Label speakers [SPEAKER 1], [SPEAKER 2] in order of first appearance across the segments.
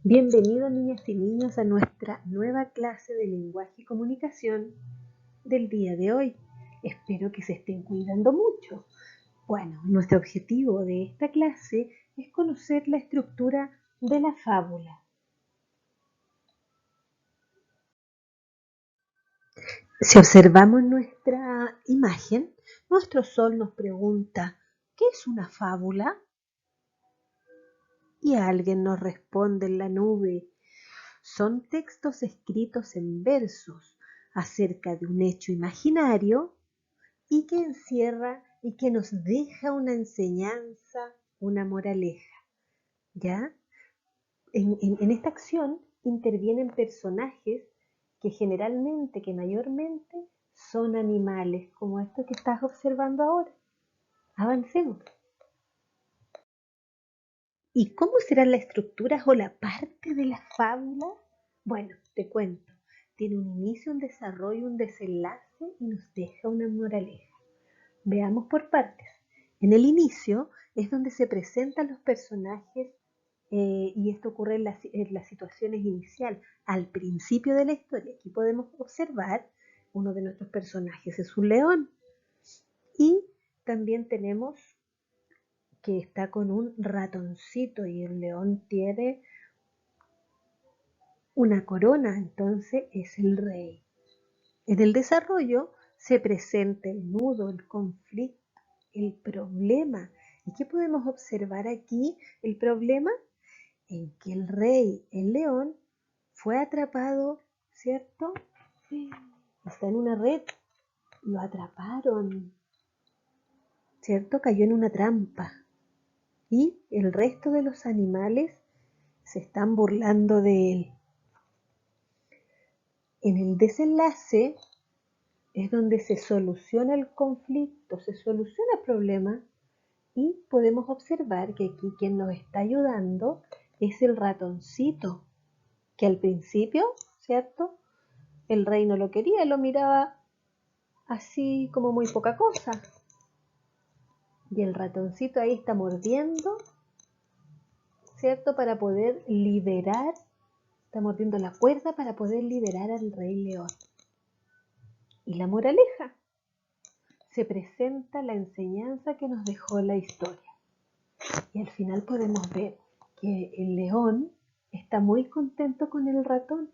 [SPEAKER 1] Bienvenidos niñas y niños a nuestra nueva clase de lenguaje y comunicación del día de hoy. Espero que se estén cuidando mucho. Bueno, nuestro objetivo de esta clase es conocer la estructura de la fábula. Si observamos nuestra imagen, nuestro sol nos pregunta, ¿qué es una fábula? Y alguien nos responde en la nube, son textos escritos en versos acerca de un hecho imaginario y que encierra y que nos deja una enseñanza, una moraleja. ¿Ya? En esta acción intervienen personajes que mayormente son animales, como esto que estás observando ahora. Avancemos. ¿Y cómo serán las estructuras o la parte de la fábula? Bueno, te cuento. Tiene un inicio, un desarrollo, un desenlace y nos deja una moraleja. Veamos por partes. En el inicio es donde se presentan los personajes y esto ocurre en las situaciones inicial, al principio de la historia. Aquí podemos observar uno de nuestros personajes es un león y también tenemos que está con un ratoncito y el león tiene una corona, entonces es el rey. En el desarrollo se presenta el nudo, el conflicto, el problema. ¿Y qué podemos observar aquí? El problema en que el rey, el león, fue atrapado, ¿cierto? Está en una red, lo atraparon, ¿cierto? Cayó en una trampa. Y el resto de los animales se están burlando de él. En el desenlace es donde se soluciona el conflicto, se soluciona el problema y podemos observar que aquí quien nos está ayudando es el ratoncito, que al principio, ¿cierto? El rey no lo quería, lo miraba así como muy poca cosa. Y el ratoncito ahí está mordiendo, ¿cierto? Para poder liberar, está mordiendo la cuerda para poder liberar al rey león. Y la moraleja, se presenta la enseñanza que nos dejó la historia. Y al final podemos ver que el león está muy contento con el ratón.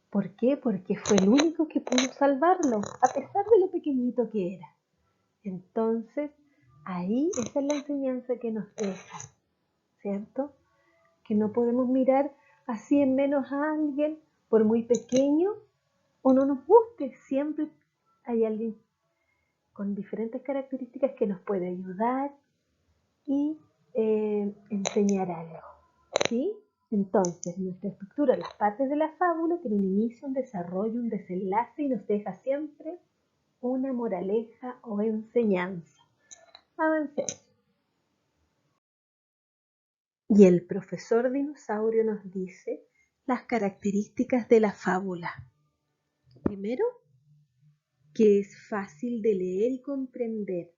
[SPEAKER 1] ¿Por qué? Porque fue el único que pudo salvarlo, a pesar de lo pequeñito que era. Entonces, ahí esa es la enseñanza que nos deja, ¿cierto? Que no podemos mirar así en menos a alguien, por muy pequeño o no nos guste. Siempre hay alguien con diferentes características que nos puede ayudar y enseñar algo, ¿sí? Entonces, nuestra estructura, las partes de la fábula, tiene un inicio, un desarrollo, un desenlace y nos deja siempre una moraleja o enseñanza. Avancemos. Y el profesor dinosaurio nos dice las características de la fábula. Primero, que es fácil de leer y comprender,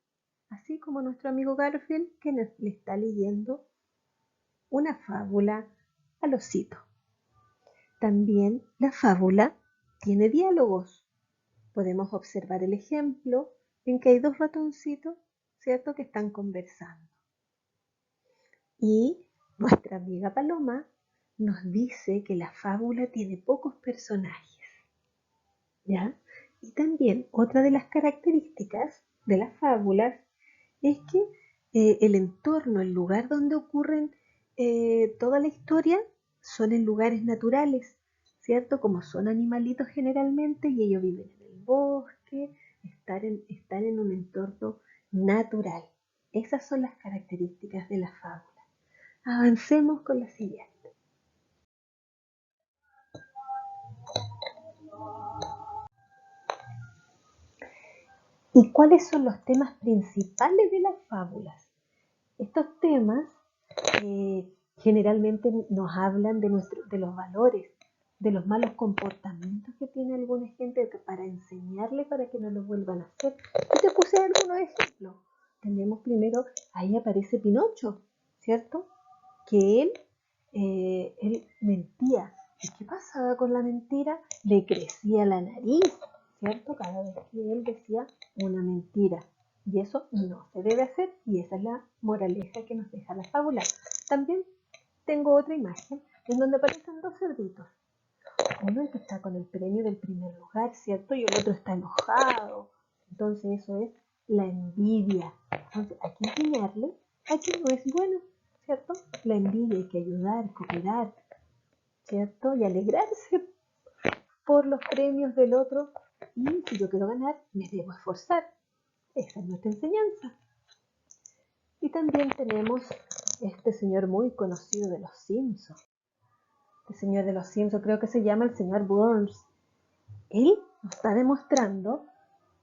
[SPEAKER 1] así como nuestro amigo Garfield que le está leyendo una fábula al osito. También la fábula tiene diálogos. Podemos observar el ejemplo en que hay dos ratoncitos, ¿cierto?, que están conversando. Y nuestra amiga Paloma nos dice que la fábula tiene pocos personajes, ¿ya? Y también otra de las características de las fábulas es que el entorno, el lugar donde ocurren toda la historia, son en lugares naturales, ¿cierto? Como son animalitos generalmente y ellos viven en el bosque, están en un entorno natural. Esas son las características de la fábula. Avancemos con la siguiente. ¿Y cuáles son los temas principales de las fábulas? Estos temas generalmente nos hablan de los valores, de los malos comportamientos que tiene alguna gente para enseñarle para que no lo vuelvan a hacer. Y te puse algunos ejemplos. Tenemos primero, ahí aparece Pinocho, ¿cierto? Que él él mentía. ¿Y qué pasaba con la mentira? Le crecía la nariz, ¿cierto? Cada vez que él decía una mentira. Y eso no se debe hacer, y esa es la moraleja que nos deja la fábula. También tengo otra imagen en donde aparecen dos cerditos. Uno es que está con el premio del primer lugar, ¿cierto? Y el otro está enojado. Entonces eso es la envidia. Entonces hay que enseñarle a que no es bueno, ¿cierto? La envidia, hay que ayudar, cooperar, ¿cierto? Y alegrarse por los premios del otro. Y si yo quiero ganar, me debo esforzar. Esa es nuestra enseñanza. Y también tenemos este señor muy conocido de los Simpsons. Este señor de los Simpsons, creo que se llama el señor Burns. Él nos está demostrando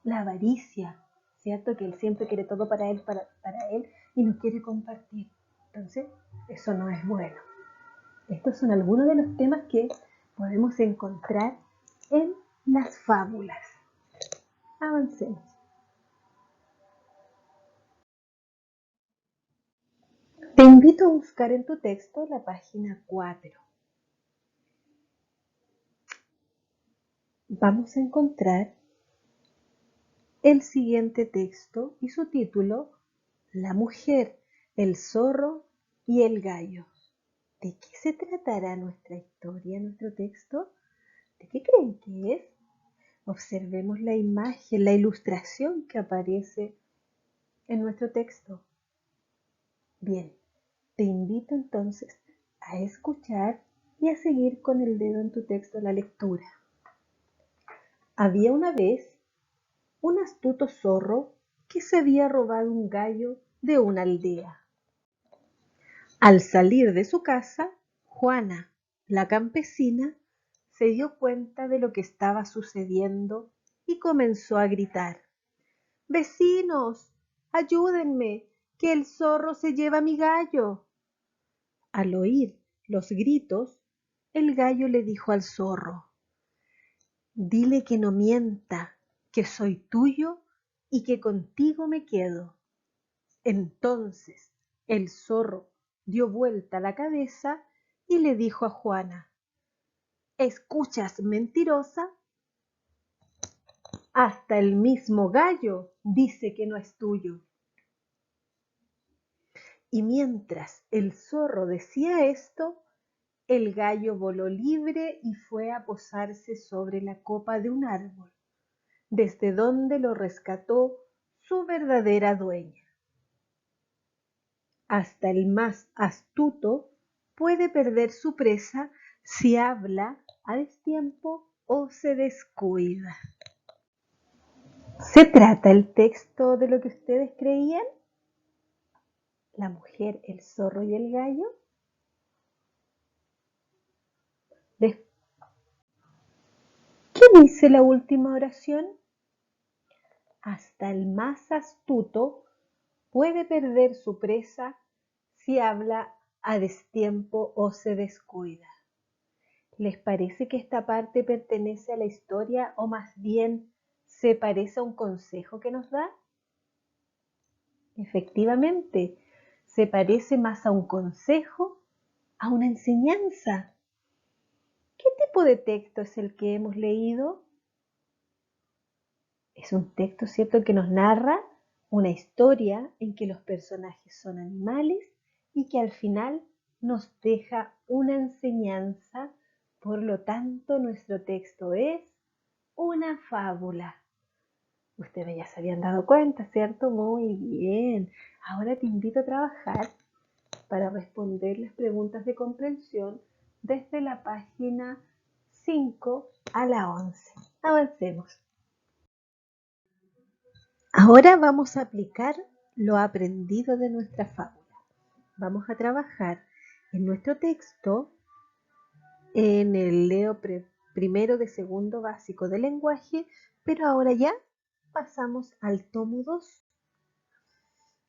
[SPEAKER 1] la avaricia, ¿cierto? Que él siempre quiere todo para él, para él, y no quiere compartir. Entonces, eso no es bueno. Estos son algunos de los temas que podemos encontrar en las fábulas. Avancemos. Te invito a buscar en tu texto la página 4. Vamos a encontrar el siguiente texto y su título: La mujer, el zorro y el gallo. ¿De qué se tratará nuestra historia, nuestro texto? ¿De qué creen que es? Observemos la imagen, la ilustración que aparece en nuestro texto. Bien, te invito entonces a escuchar y a seguir con el dedo en tu texto la lectura. Había una vez un astuto zorro que se había robado un gallo de una aldea. Al salir de su casa, Juana, la campesina, se dio cuenta de lo que estaba sucediendo y comenzó a gritar: ¡Vecinos, ayúdenme, que el zorro se lleva mi gallo! Al oír los gritos, el gallo le dijo al zorro: dile que no mienta, que soy tuyo y que contigo me quedo. Entonces el zorro dio vuelta la cabeza y le dijo a Juana: ¿escuchas, mentirosa? Hasta el mismo gallo dice que no es tuyo. Y mientras el zorro decía esto, el gallo voló libre y fue a posarse sobre la copa de un árbol, desde donde lo rescató su verdadera dueña. Hasta el más astuto puede perder su presa si habla a destiempo o se descuida. ¿Se trata el texto de lo que ustedes creían? ¿La mujer, el zorro y el gallo? ¿Qué dice la última oración? Hasta el más astuto puede perder su presa si habla a destiempo o se descuida. ¿Les parece que esta parte pertenece a la historia o más bien se parece a un consejo que nos da? Efectivamente, se parece más a un consejo, a una enseñanza. ¿Qué tipo de texto es el que hemos leído? Es un texto, ¿cierto?, que nos narra una historia en que los personajes son animales y que al final nos deja una enseñanza. Por lo tanto, nuestro texto es una fábula. Ustedes ya se habían dado cuenta, ¿cierto? Muy bien. Ahora te invito a trabajar para responder las preguntas de comprensión desde la página 5 a la 11. Avancemos. Ahora vamos a aplicar lo aprendido de nuestra fábula. Vamos a trabajar en nuestro texto en el Leo primero de segundo básico de lenguaje, pero ahora ya pasamos al tomo 2.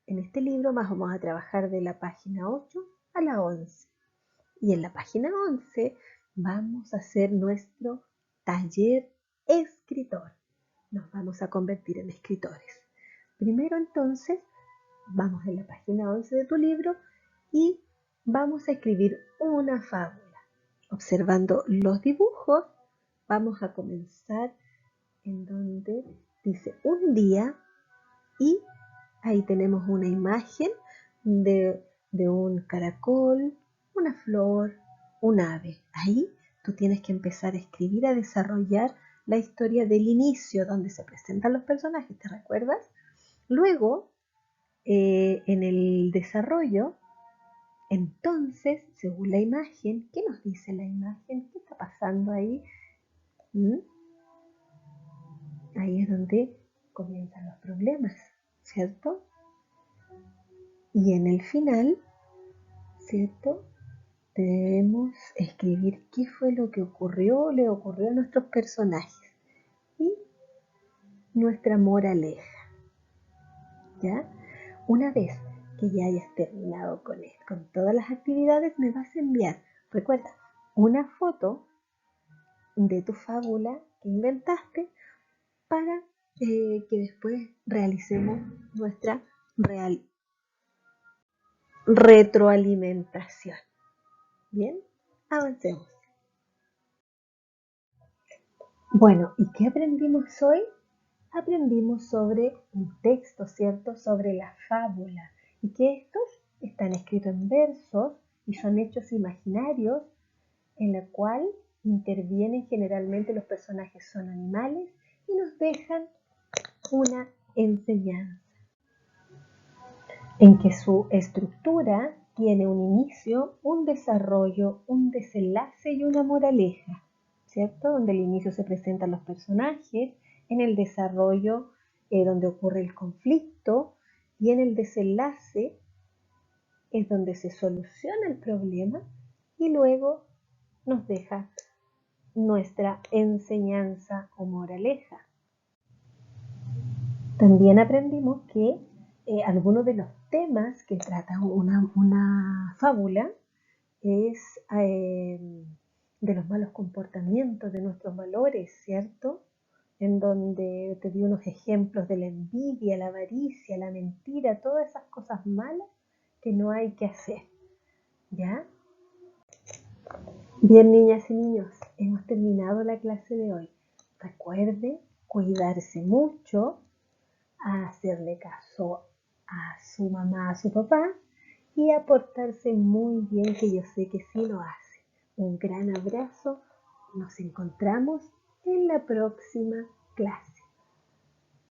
[SPEAKER 1] En este libro más vamos a trabajar de la página 8 a la 11. Y en la página 11 vamos a hacer nuestro taller escritor. Nos vamos a convertir en escritores. Primero entonces, vamos en la página 11 de tu libro y vamos a escribir una fábula. Observando los dibujos, vamos a comenzar en donde dice un día y ahí tenemos una imagen de un caracol, una flor, un ave. Ahí tú tienes que empezar a escribir, a desarrollar la historia del inicio, donde se presentan los personajes, ¿te recuerdas? Luego, en el desarrollo, entonces, según la imagen, ¿qué nos dice la imagen? ¿Qué está pasando ahí? ¿Mm? Ahí es donde comienzan los problemas, ¿cierto? Y en el final, ¿cierto? Debemos escribir qué fue lo que le ocurrió a nuestros personajes y nuestra moraleja, ¿ya? Una vez que ya hayas terminado con todas las actividades, me vas a enviar, recuerda, una foto de tu fábula que inventaste para que después realicemos nuestra retroalimentación. Bien, avancemos. Bueno, ¿y qué aprendimos hoy? Aprendimos sobre un texto, ¿cierto? Sobre la fábula. Y que estos están escritos en versos y son hechos imaginarios en la cual intervienen generalmente los personajes son animales y nos dejan una enseñanza en que su estructura tiene un inicio, un desarrollo, un desenlace y una moraleja, ¿cierto? Donde el inicio se presentan los personajes, en el desarrollo donde ocurre el conflicto y en el desenlace es donde se soluciona el problema y luego nos deja nuestra enseñanza o moraleja. También aprendimos que algunos de los temas que trata una fábula es de los malos comportamientos, de nuestros valores, ¿cierto? En donde te di unos ejemplos de la envidia, la avaricia, la mentira, todas esas cosas malas que no hay que hacer, ¿ya? Bien, niñas y niños, hemos terminado la clase de hoy. Recuerden cuidarse mucho, a hacerle caso a su mamá, a su papá y a portarse muy bien, que yo sé que sí lo hace. Un gran abrazo, nos encontramos en la próxima clase.